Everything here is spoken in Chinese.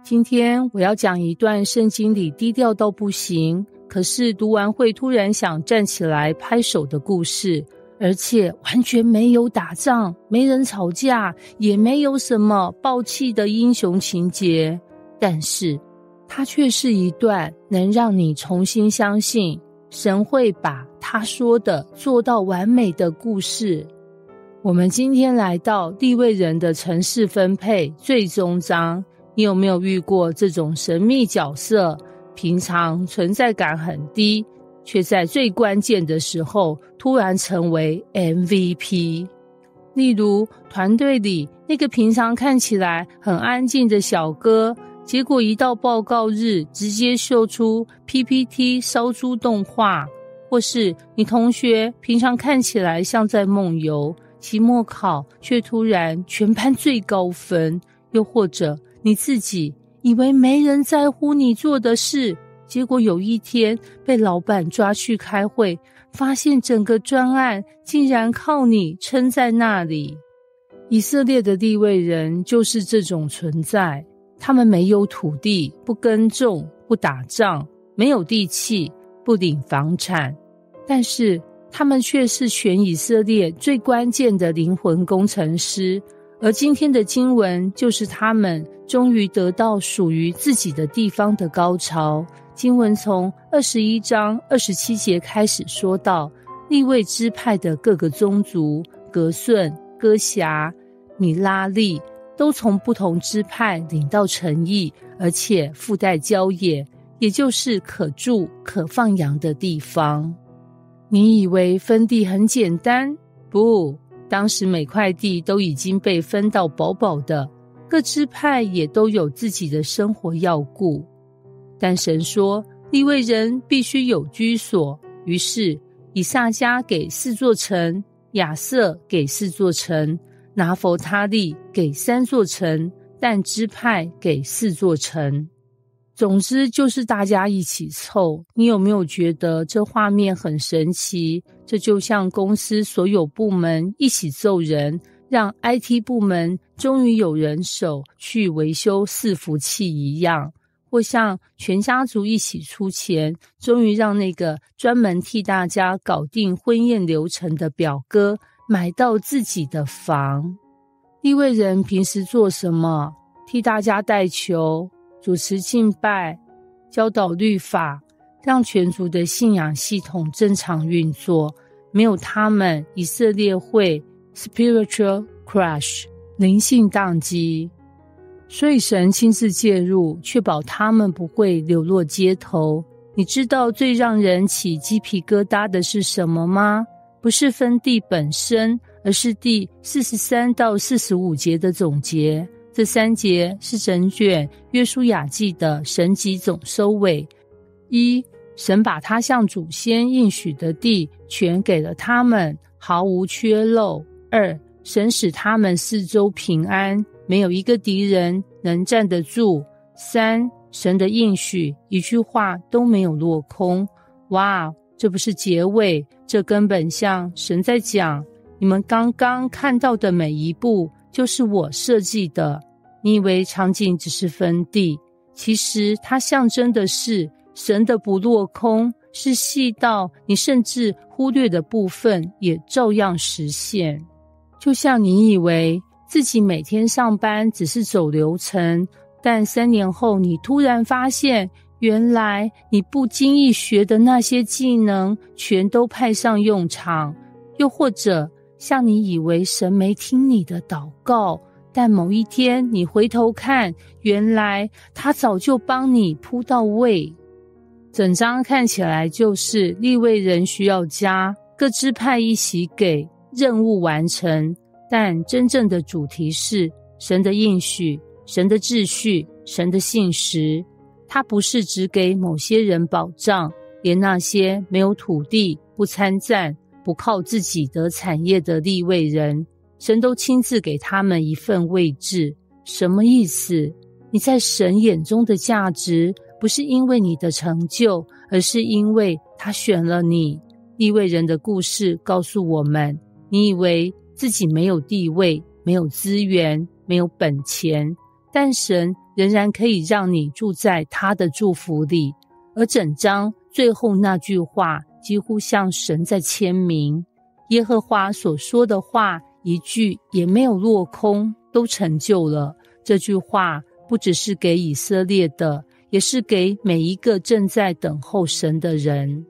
今天我要講一段聖經裡低調到不行，可是讀完會突然想站起來拍手的故事，而且完全沒有打仗，沒人吵架，也沒有什麼爆氣的英雄情節，但是它卻是一段能讓你重新相信神會把他說的做到完美的故事。我們今天來到利未人的程式分配最終章，你有沒有遇過這種神秘角色，平常存在感很低，卻在最關鍵的時候突然成為 MVP？ 例如團隊裡那個平常看起來很安靜的小哥，結果一到報告日直接秀出 PPT 燒豬動畫，或是你同學平常看起來像在夢遊，期末考卻突然全班最高分，又或者你自己以為沒人在乎你做的事，結果有一天被老闆抓去開會，發現整個專案竟然靠你撐在那裡。以色列的利未人就是這種存在，他們沒有土地，不耕種，不打仗，沒有地契，不領房產，但是他們卻是全以色列最關鍵的靈魂工程師。而今天的經文就是他們終於得到屬於自己的地方的高潮。經文從21章27節開始說到，利未支派的各個宗族，革順、哥轄、米拉利，都從不同支派領到城邑，而且附帶郊野，也就是可住可放羊的地方。你以為分地很簡單？不，當時每塊地都已經被分到飽飽的，各支派也都有自己的生活要顧。但神說，利未人必須有居所，於是以薩迦給4座城，亞設給4座城，拿弗他利給3座城，但支派給4座城。總之就是大家一起湊。你有沒有覺得這畫面很神奇？這就像公司所有部門一起揍人，讓 IT 部門終於有人手去維修伺服器一樣，或像全家族一起出錢，終於讓那個專門替大家搞定婚宴流程的表哥買到自己的房。利未人平時做什麼？替大家帶球，主持敬拜，教導律法，讓全族的信仰系統正常運作。沒有他們，以色列會 spiritual crash， 靈性宕機。所以神親自介入，確保他們不會流落街頭。你知道最讓人起雞皮疙瘩的是什麼嗎？不是分地本身，而是第43到45節的總結。這3節是整卷約書亞記的神蹟總收尾。1. 神把他向祖先應許的地全給了他們，毫無缺漏。2. 神使他們四周平安，沒有一個敵人能站得住。3. 神的應許一句話都沒有落空。哇，這不是結尾，這根本像神在講，你們剛剛看到的每一步就是我設計的。你以為場景只是分地，其實它象徵的是神的不落空，是細到你甚至忽略的部分也照樣實現。就像你以為自己每天上班只是走流程，但3年後你突然發現，原來你不經意學的那些技能全都派上用場。又或者像你以為神沒聽你的禱告，但某一天你回頭看，原來他早就幫你鋪到位。整章看起來就是利未人需要家，各支派一起給，任務完成。但真正的主題是神的應許，神的秩序，神的信實。他不是只給某些人保障，連那些沒有土地、不參戰、不靠自己得產業的利未人，神都親自給他們一份位置。什麼意思？你在神眼中的價值，不是因為你的成就，而是因為他選了你。利未人的故事告訴我們，你以為自己沒有地位，沒有資源，沒有本錢，但神仍然可以讓你住在他的祝福裡。而整章最後那句話幾乎像神在簽名，耶和華所說的話一句也沒有落空，都成就了。這句話不只是給以色列的，也是給每一個正在等候神的人。